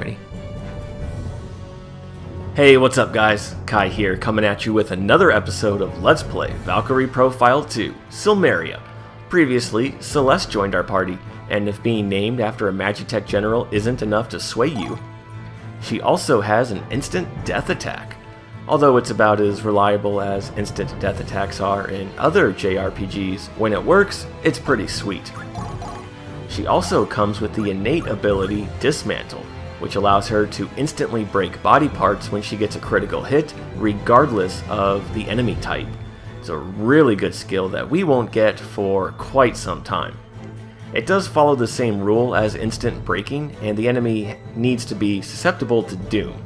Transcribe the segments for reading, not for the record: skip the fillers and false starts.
Ready? Hey, what's up guys? Kai here, coming at you with another episode of Let's Play Valkyrie Profile 2, Silmeria. Previously, Celeste joined our party, and if being named after a Magitech general isn't enough to sway you, she also has an instant death attack. Although it's about as reliable as instant death attacks are in other JRPGs, when it works, it's pretty sweet. She also comes with the innate ability Dismantle, which allows her to instantly break body parts when she gets a critical hit, regardless of the enemy type. It's a really good skill that we won't get for quite some time. It does follow the same rule as instant breaking, and the enemy needs to be susceptible to doom.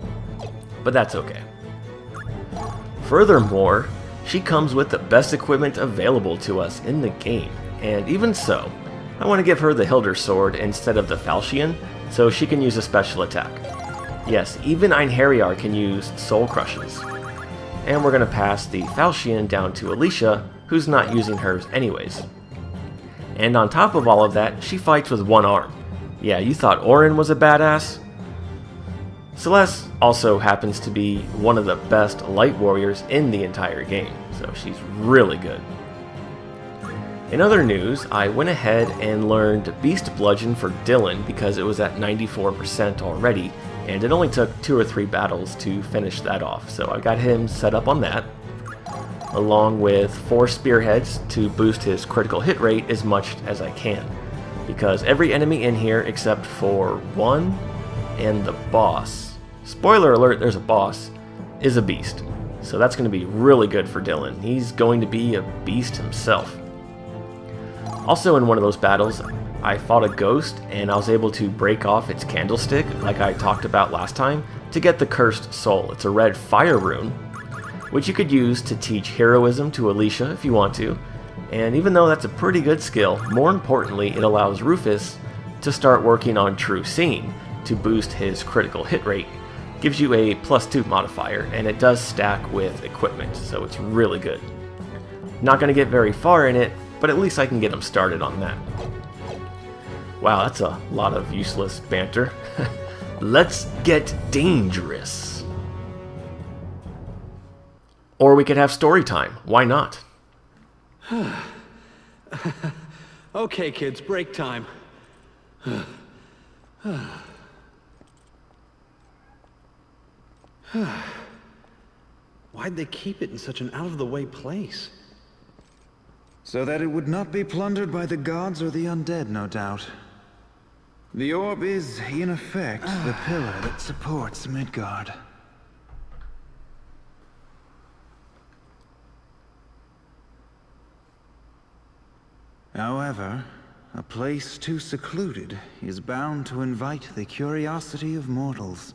But that's okay. Furthermore, she comes with the best equipment available to us in the game, and even so, I want to give her the Hilder Sword instead of the Falchion, so she can use a special attack. Yes, even Einherjar can use Soul Crushes. And we're going to pass the Falchion down to Alicia, who's not using hers anyways. And on top of all of that, she fights with one arm. Yeah, you thought Auron was a badass? Celeste also happens to be one of the best light warriors in the entire game, so she's really good. In other news, I went ahead and learned Beast Bludgeon for Dylan because it was at 94% already, and it only took 2 or 3 battles to finish that off, so I got him set up on that, along with 4 Spearheads to boost his critical hit rate as much as I can, because every enemy in here except for one and the boss, spoiler alert, there's a boss, is a beast, so that's going to be really good for Dylan. He's going to be a beast himself. Also in one of those battles, I fought a ghost and I was able to break off its candlestick, like I talked about last time, to get the Cursed Soul. It's a red fire rune, which you could use to teach heroism to Alicia if you want to. And even though that's a pretty good skill, more importantly, it allows Rufus to start working on True Seeing to boost his critical hit rate. Gives you a +2 modifier, and it does stack with equipment, so it's really good. Not going to get very far in it, but at least I can get him started on that. Wow, that's a lot of useless banter. Let's get dangerous. Or we could have story time. Why not? Okay, kids, break time. Why'd they keep it in such an out-of-the-way place? So that it would not be plundered by the gods or the undead, no doubt. The orb is, in effect, the pillar that supports Midgard. However, a place too secluded is bound to invite the curiosity of mortals.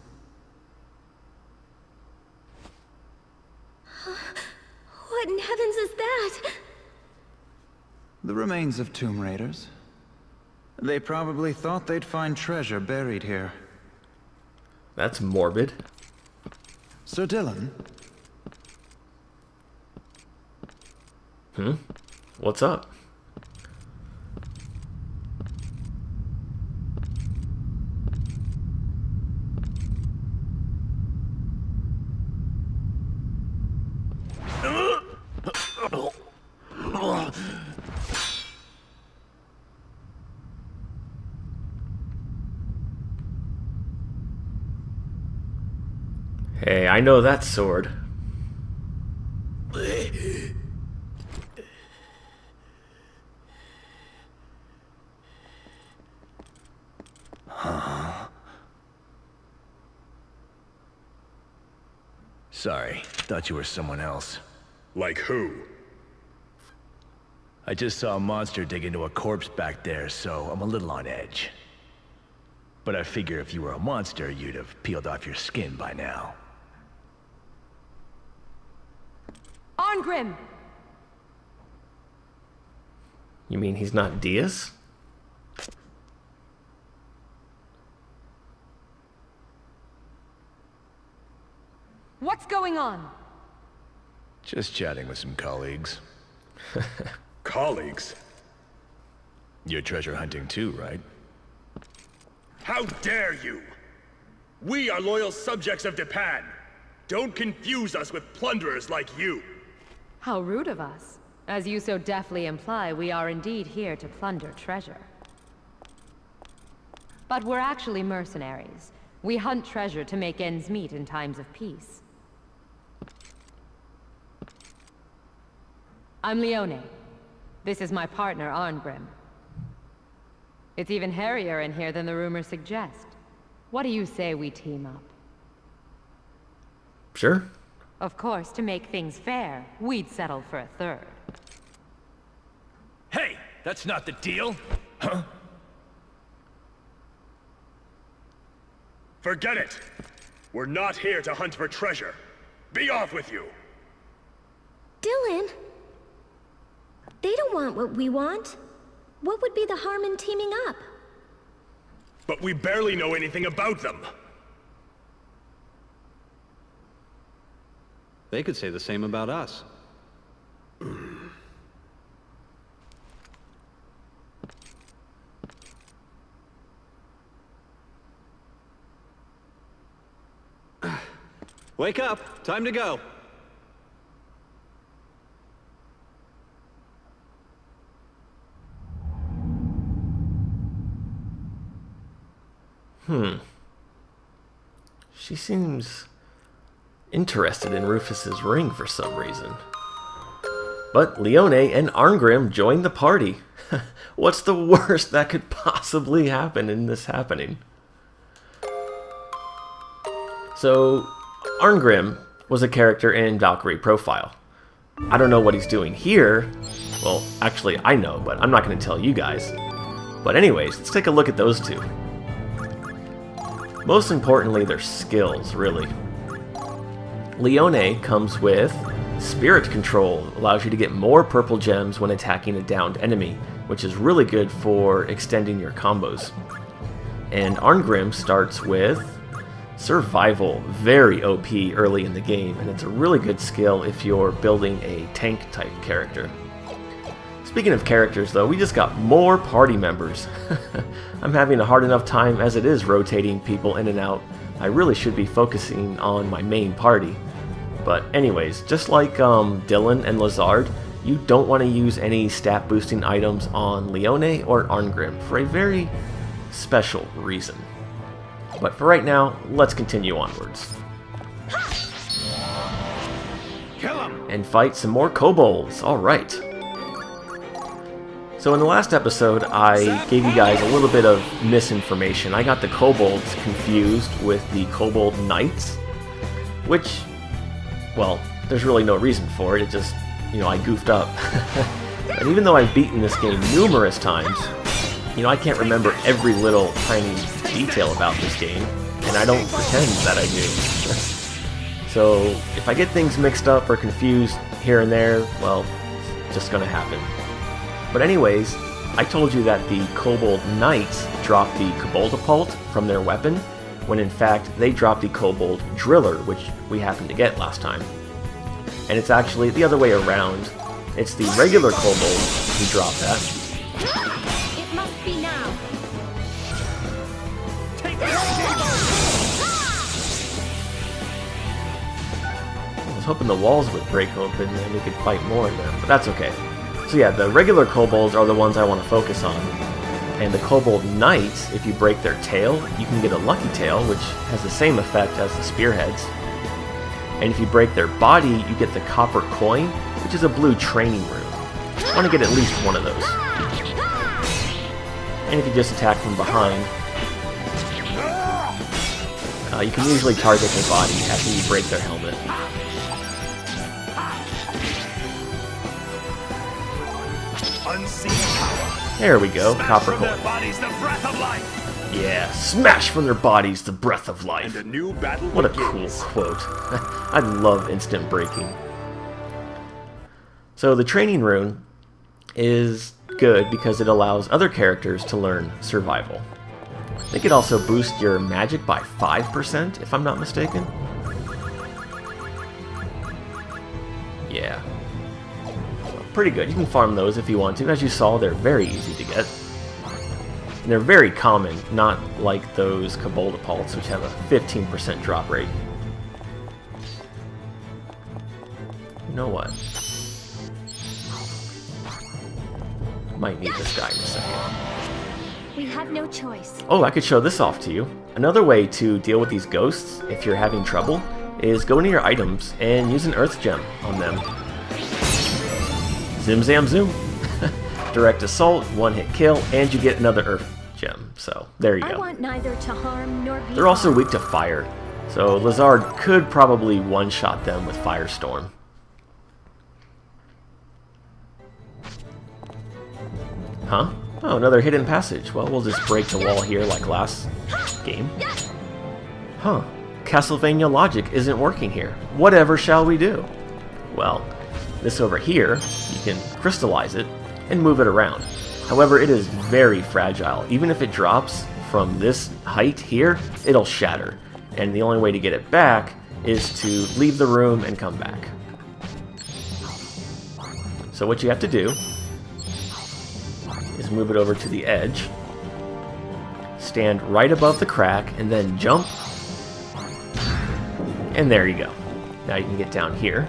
What in heavens is that? The remains of tomb raiders. They probably thought they'd find treasure buried here. That's morbid. Sir Dylan? What's up? Hey, I know that sword. Sorry, thought you were someone else. Like who? I just saw a monster dig into a corpse back there, so I'm a little on edge. But I figure if you were a monster, you'd have peeled off your skin by now. Arngrim! You mean he's not Diaz? What's going on? Just chatting with some colleagues. Colleagues? You're treasure hunting too, right? How dare you! We are loyal subjects of Japan. Don't confuse us with plunderers like you. How rude of us. As you so deftly imply, we are indeed here to plunder treasure. But we're actually mercenaries. We hunt treasure to make ends meet in times of peace. I'm Leone. This is my partner, Arngrim. It's even hairier in here than the rumors suggest. What do you say we team up? Sure. Of course, to make things fair, we'd settle for a third. Hey, that's not the deal. Huh? Forget it. We're not here to hunt for treasure. Be off with you. Dylan? They don't want what we want. What would be the harm in teaming up? But we barely know anything about them. They could say the same about us. Wake up! Time to go! She seems interested in Rufus's ring for some reason. But Leone and Arngrim joined the party. What's the worst that could possibly happen in this happening? So, Arngrim was a character in Valkyrie Profile. I don't know what he's doing here. Well, actually, I know, but I'm not going to tell you guys. But anyways, let's take a look at those two. Most importantly, their skills, really. Leone comes with Spirit Control, allows you to get more purple gems when attacking a downed enemy, which is really good for extending your combos. And Arngrim starts with Survival, very OP early in the game, and it's a really good skill if you're building a tank-type character. Speaking of characters, though, we just got more party members. I'm having a hard enough time as it is rotating people in and out. I really should be focusing on my main party. But anyways, just like Dylan and Lazard, you don't want to use any stat boosting items on Leone or Arngrim for a very special reason. But for right now, let's continue onwards. Kill him! And fight some more kobolds. Alright. So in the last episode, I gave you guys a little bit of misinformation. I got the kobolds confused with the Kobold Knights, which, well, there's really no reason for it. It just, I goofed up. And even though I've beaten this game numerous times, I can't remember every little tiny detail about this game, and I don't pretend that I do. So if I get things mixed up or confused here and there, well, it's just gonna happen. But anyways, I told you that the Kobold Knights dropped the Koboldapult from their weapon, when in fact they dropped the Kobold Driller, which we happened to get last time. And it's actually the other way around. It's the regular kobolds who drop that. It must be now. I was hoping the walls would break open and we could fight more of them, but that's okay. So yeah, the regular kobolds are the ones I want to focus on. And the Kobold Knights, if you break their tail, you can get a Lucky Tail, which has the same effect as the Spearheads. And if you break their body, you get the Copper Coin, which is a blue training rune. I want to get at least one of those. And if you just attack from behind, you can usually target their body after you break their helmet. There we go, Copper Coin. Yeah, smash from their bodies the breath of life. And a new battle What a begins. cool quote. I love instant breaking. So the training rune is good because it allows other characters to learn survival. I think it also boosts your magic by 5%, if I'm not mistaken. Yeah. So, pretty good. You can farm those if you want to. As you saw, they're very easy to get. And they're very common, not like those Koboldapults, which have a 15% drop rate. You know what? Might need this guy in a second. We have no choice. Oh, I could show this off to you. Another way to deal with these ghosts, if you're having trouble, is go into your items and use an Earth Gem on them. Zim Zam Zoom! Direct Assault, one-hit kill, and you get another Earth Gem. So, there you go. I want neither to harm nor be They're also harmed. weak to fire, so Lizard could probably one-shot them with Firestorm. Huh? Oh, another hidden passage. Well, we'll just break the wall here like last game. Huh. Castlevania logic isn't working here. Whatever shall we do? Well, this over here, you can crystallize it and move it around. However, it is very fragile. Even if it drops from this height here, it'll shatter. And the only way to get it back is to leave the room and come back. So what you have to do is move it over to the edge, stand right above the crack, and then jump. And there you go. Now you can get down here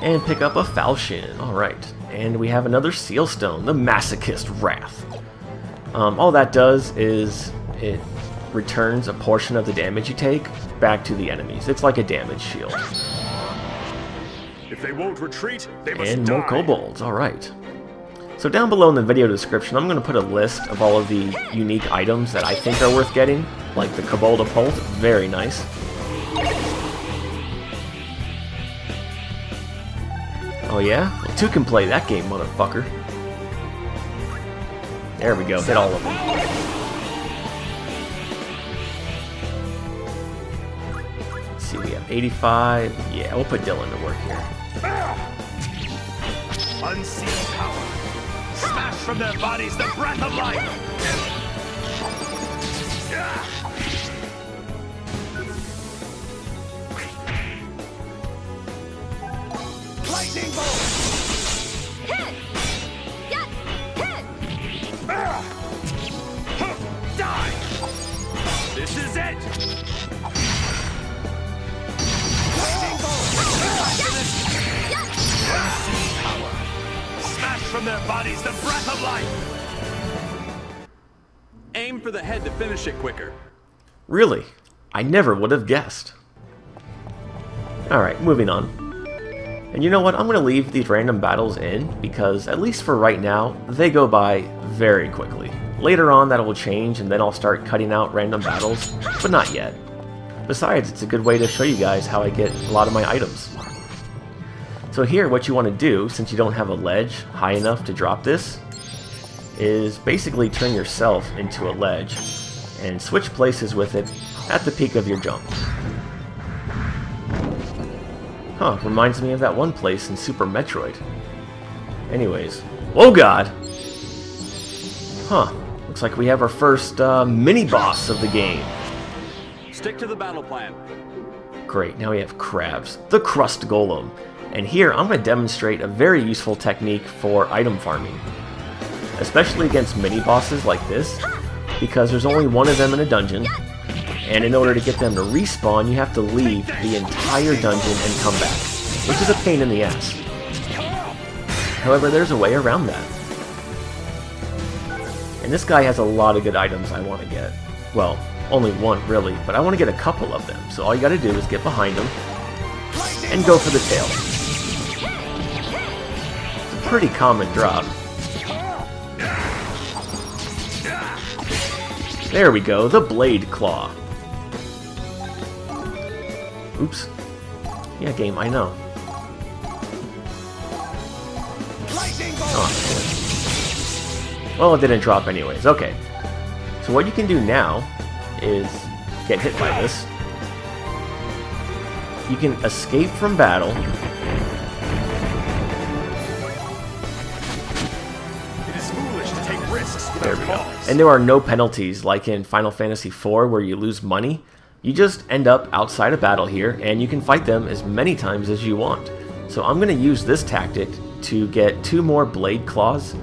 and pick up a falchion. Alright, and we have another seal stone, the Masochist Wrath. All that does is it returns a portion of the damage you take back to the enemies. It's like a damage shield. If they won't retreat, they must And die. more kobolds, alright. So down below in the video description, I'm going to put a list of all of the unique items that I think are worth getting, like the Koboldapult, very nice. Oh yeah? Well, two can play that game, motherfucker. There we go, hit all of them. Let's see, we have 85. Yeah, we'll put Dylan to work here. Unseen power. Smash from their bodies the breath of life. Lightning bolt. Hit! Yeah, hit! Die. This is it. Lightning bolt. Unseen power. Smash from their bodies the breath of life. Aim for the head to finish it quicker. Really? I never would have guessed. Alright, moving on. And you know what? I'm going to leave these random battles in because, at least for right now, they go by very quickly. Later on, that will change and then I'll start cutting out random battles, but not yet. Besides, it's a good way to show you guys how I get a lot of my items. So here, what you want to do, since you don't have a ledge high enough to drop this, is basically turn yourself into a ledge and switch places with it at the peak of your jump. Huh, reminds me of that one place in Super Metroid. Anyways, oh god! Huh, looks like we have our first mini-boss of the game. Stick to the battle plan. Great, now we have crabs, the Crust Golem. And here, I'm going to demonstrate a very useful technique for item farming. Especially against mini-bosses like this, because there's only one of them in a dungeon, and in order to get them to respawn, you have to leave the entire dungeon and come back, which is a pain in the ass. However, there's a way around that. And this guy has a lot of good items I want to get. Well, only one really, but I want to get a couple of them, so all you gotta do is get behind him and go for the tail. It's a pretty common drop. There we go, the Blade Claw. Oops. Yeah, game, I know. Oh, shit. Well, it didn't drop anyways. Okay. So what you can do now is get hit by this. You can escape from battle. It is foolish to take risks There without we go. cause. And there are no penalties like in Final Fantasy IV where you lose money. You just end up outside of battle here, and you can fight them as many times as you want. So I'm going to use this tactic to get 2 more Blade Claws,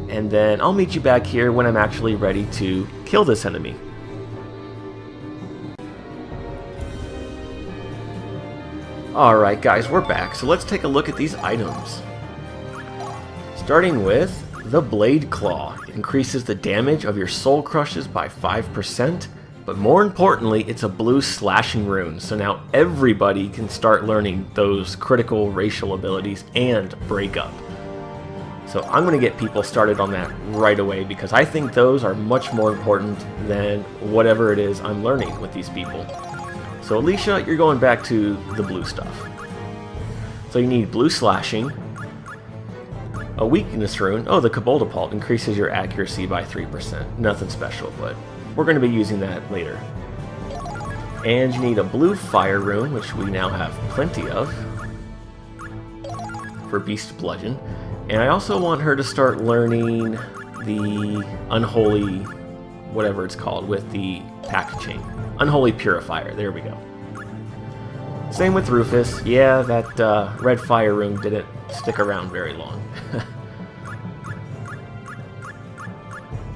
and then I'll meet you back here when I'm actually ready to kill this enemy. Alright guys, we're back, so let's take a look at these items. Starting with the Blade Claw. It increases the damage of your soul crushes by 5%, but more importantly, it's a blue slashing rune, so now everybody can start learning those critical racial abilities and break up. So I'm going to get people started on that right away because I think those are much more important than whatever it is I'm learning with these people. So Alicia, you're going back to the blue stuff. So you need blue slashing, a weakness rune. Oh, the Koboldapult increases your accuracy by 3%. Nothing special, but we're going to be using that later. And you need a blue fire rune, which we now have plenty of, for Beast Bludgeon. And I also want her to start learning the Unholy, whatever it's called, with the Pact Chain. Unholy Purifier, there we go. Same with Rufus. Yeah, that red fire rune didn't stick around very long.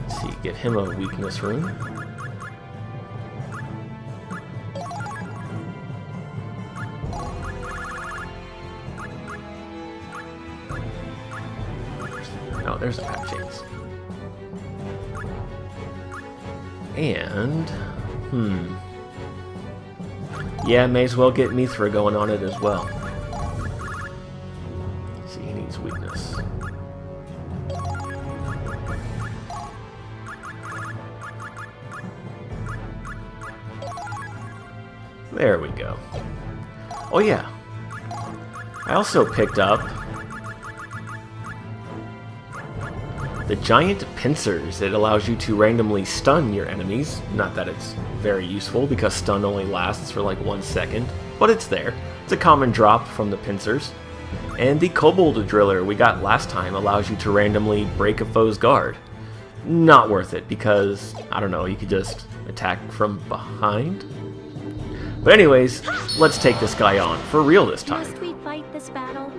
Let's see, give him a weakness rune. Oh, there's the Pact Chains. And yeah, may as well get Mithra going on it as well. See, he needs weakness. There we go. Oh yeah. I also picked up the giant pincers. It allows you to randomly stun your enemies. Not that it's very useful because stun only lasts for like 1 second, but it's there. It's a common drop from the pincers. And the Kobold Driller we got last time allows you to randomly break a foe's guard. Not worth it because, I don't know, you could just attack from behind. But anyways, let's take this guy on, for real this time. Must we fight this battle?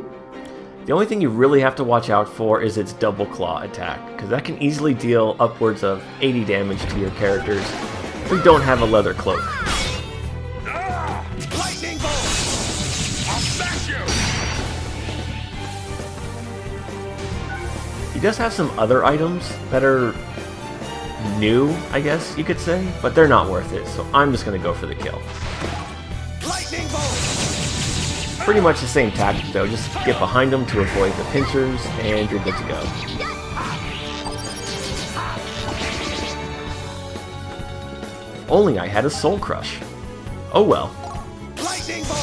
The only thing you really have to watch out for is its double claw attack, because that can easily deal upwards of 80 damage to your characters who don't have a leather cloak. Lightning bolt! I'll smash you! He does have some other items that are new, I guess you could say, but they're not worth it, so I'm just going to go for the kill. Lightning bolt! Pretty much the same tactic though, just get behind them to avoid the pincers, and you're good to go. If only I had a soul crush. Oh well. Lightning bolt!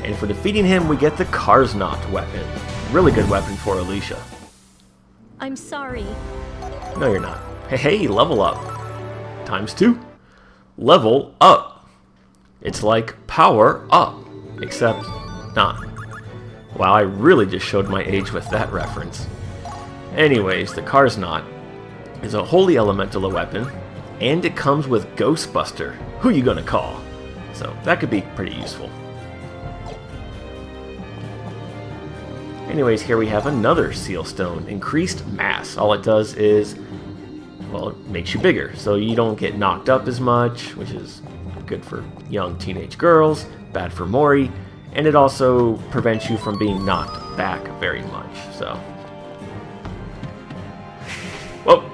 And for defeating him, we get the Karsnot weapon. Really good weapon for Alicia. I'm sorry. No, you're not. Hey, level up. ×2. Level up. It's like power up, except not. Wow, I really just showed my age with that reference. Anyways, the Karsnot is a holy elemental weapon, and it comes with Ghostbuster. Who you gonna call? So that could be pretty useful. Anyways, here we have another seal stone, increased mass. All it does is, well, it makes you bigger, so you don't get knocked up as much, which is good for young teenage girls, bad for Mori, and it also prevents you from being knocked back very much, so. Whoa,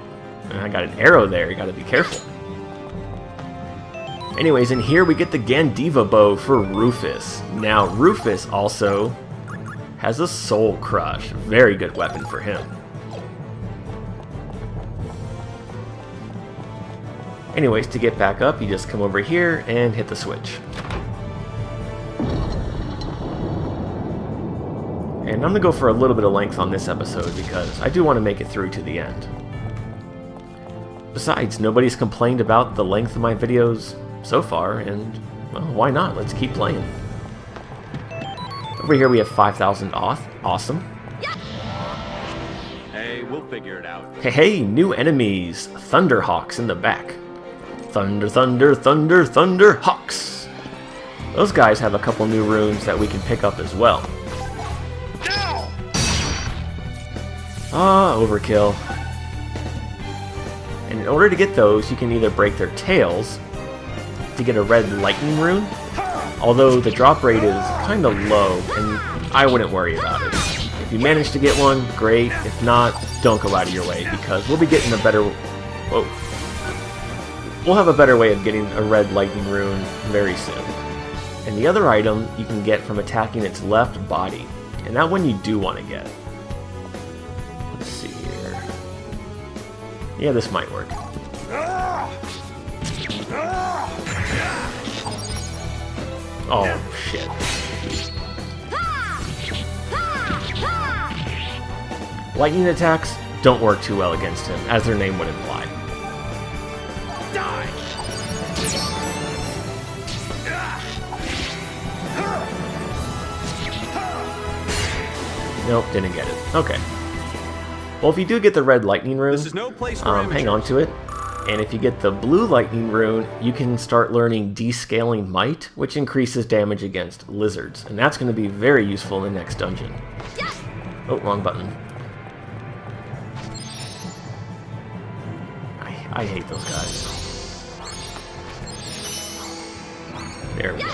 I got an arrow there, you gotta be careful. Anyways, in here we get the Gandiva bow for Rufus. Now, Rufus also has a Soul Crush. Very good weapon for him. Anyways, to get back up, you just come over here and hit the switch. And I'm going to go for a little bit of length on this episode because I do want to make it through to the end. Besides, nobody's complained about the length of my videos so far, and well, why not? Let's keep playing. Over here we have 5,000 auth. Awesome. Hey, we'll figure it out. Hey, new enemies. Thunderhawks in the back. Thunder, thunder, thunder, thunder, hawks! Those guys have a couple new runes that we can pick up as well. Ah, overkill. And in order to get those, you can either break their tails to get a red lightning rune, although the drop rate is kind of low, and I wouldn't worry about it. If you manage to get one, great. If not, don't go out of your way, because we'll be getting a better... Whoa. We'll have a better way of getting a red lightning rune very soon. And the other item you can get from attacking its left body, and that one you do want to get. Let's see here. Yeah, this might work. Oh, shit. Lightning attacks don't work too well against him, as their name would imply. Nope, didn't get it. Okay. Well, if you do get the red lightning rune, This is no place for hang on to it. And if you get the blue lightning rune, you can start learning Descaling Might, which increases damage against lizards. And that's going to be very useful in the next dungeon. Oh, wrong button. I hate those guys. There we go.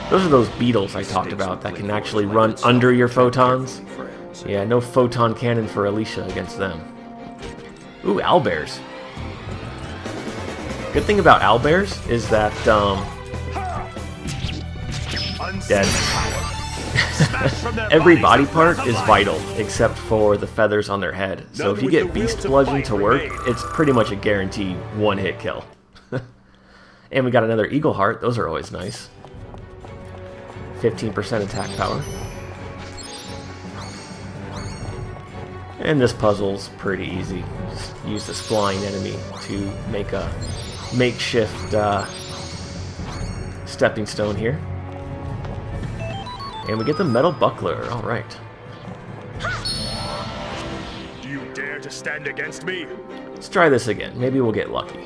Those are those beetles I talked about that can actually run under your photons. Yeah, no photon cannon for Alicia against them. Ooh, owlbears. Good thing about owlbears is that, dead. Every body part is vital, except for the feathers on their head. So if you get Beast Bludgeon to work, it's pretty much a guaranteed one-hit kill. And we got another Eagle Heart, those are always nice. 15% attack power. And this puzzle's pretty easy. Just use this flying enemy to make a makeshift stepping stone here. And we get the metal buckler, alright. Do you dare to stand against me? Let's try this again. Maybe we'll get lucky.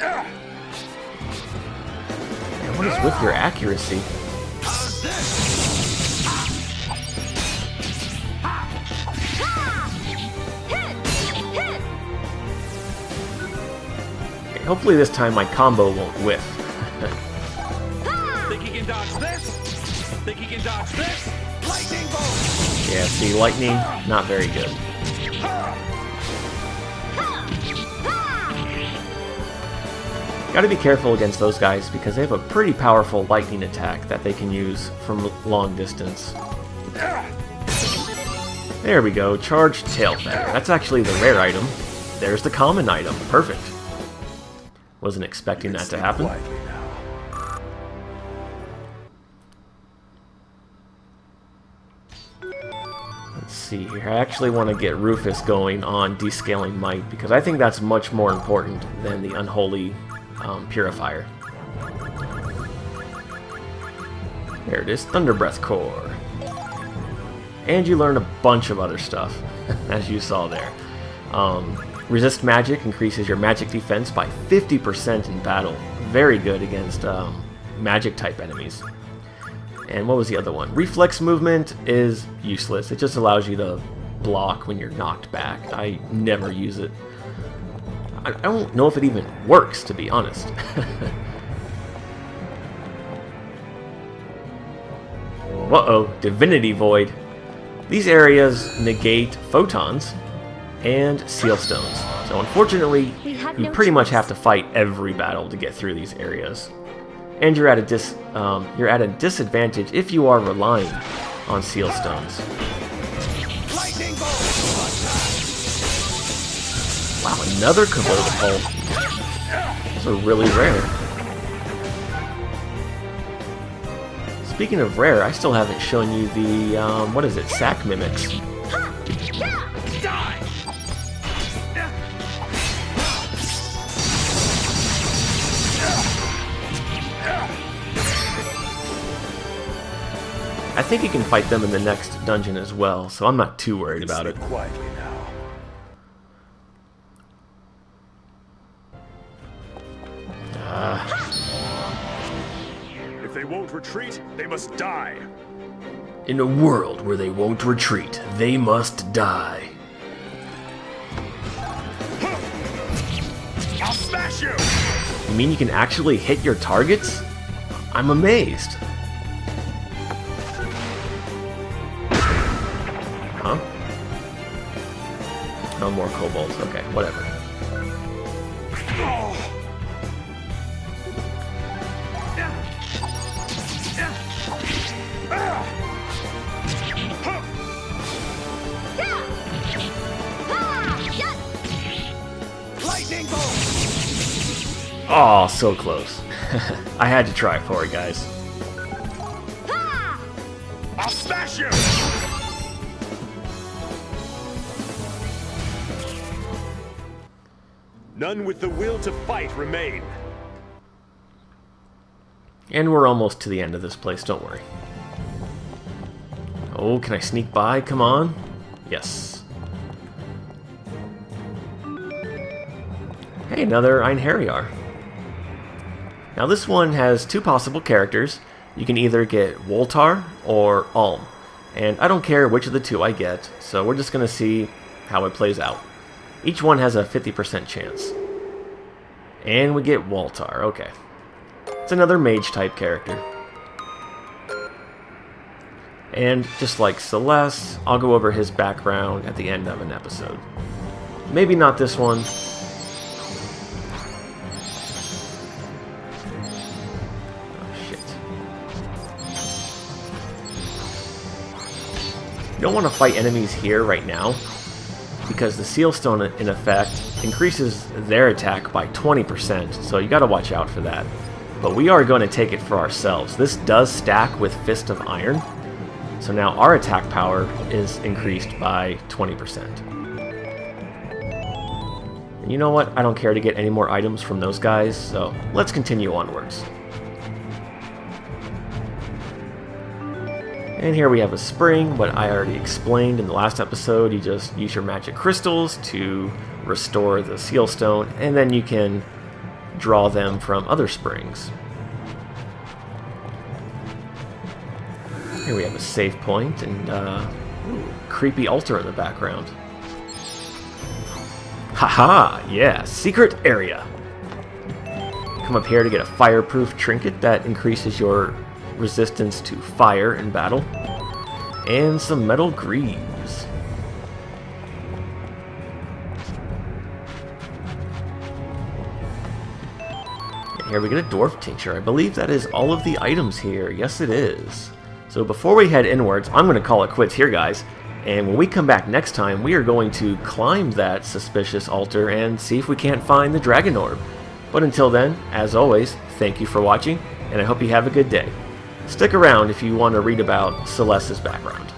Man, what is with your accuracy? Okay, hopefully this time my combo won't whiff. Think he can dodge this? Think he can dodge this? Lightning bolt! Yeah, see, lightning, not very good. Gotta be careful against those guys because they have a pretty powerful lightning attack that they can use from long distance. There we go, charged tail feather. That's actually the rare item. There's the common item. Perfect. Wasn't expecting that to happen. Let's see here. I actually want to get Rufus going on Descaling Might because I think that's much more important than the Unholy Purifier. There it is, Thunderbreath Core. And you learn a bunch of other stuff, as you saw there. Resist Magic increases your magic defense by 50% in battle. Very good against magic-type enemies. And what was the other one? Reflex movement is useless. It just allows you to block when you're knocked back. I never use it. I don't know if it even works, to be honest. Uh-oh, Divinity Void. These areas negate photons and seal stones. So unfortunately, you pretty much have to fight every battle to get through these areas. And you're at a disadvantage if you are relying on seal stones. Wow, another Koboldapult. Those are really rare. Speaking of rare, I still haven't shown you the, what is it, Sack Mimics. I think you can fight them in the next dungeon as well, so I'm not too worried about it. Quietly now. they won't retreat, they must die. In a world where they won't retreat, they must die. I'll smash you! You mean you can actually hit your targets? I'm amazed. Huh? No more kobolds. Okay, whatever. Lightning bolt! Oh, so close. I had to try for it, guys. I'll smash you! None with the will to fight remain. And we're almost to the end of this place, don't worry. Oh, can I sneak by? Come on. Yes. Hey, another Einherjar. Now this one has two possible characters. You can either get Woltar or Alm. And I don't care which of the two I get, so we're just going to see how it plays out. Each one has a 50% chance. And we get Woltar, okay. It's another mage type character. And just like Celeste, I'll go over his background at the end of an episode. Maybe not this one. You don't want to fight enemies here right now, because the Sealstone, in effect, increases their attack by 20%, so you gotta watch out for that. But we are going to take it for ourselves. This does stack with Fist of Iron, so now our attack power is increased by 20%. And you know what? I don't care to get any more items from those guys, so let's continue onwards. And here we have a spring, what I already explained in the last episode. You just use your magic crystals to restore the Sealstone, and then you can draw them from other springs. Here we have a save point, and creepy altar in the background. Haha, yeah, secret area. Come up here to get a fireproof trinket that increases your resistance to fire in battle, and some metal greaves. And here we get a dwarf tincture. I believe that is all of the items here. Yes, it is. So before we head inwards, I'm going to call it quits here, guys. And when we come back next time, we are going to climb that suspicious altar and see if we can't find the Dragon Orb. But until then, as always, thank you for watching, and I hope you have a good day. Stick around if you want to read about Celeste's background.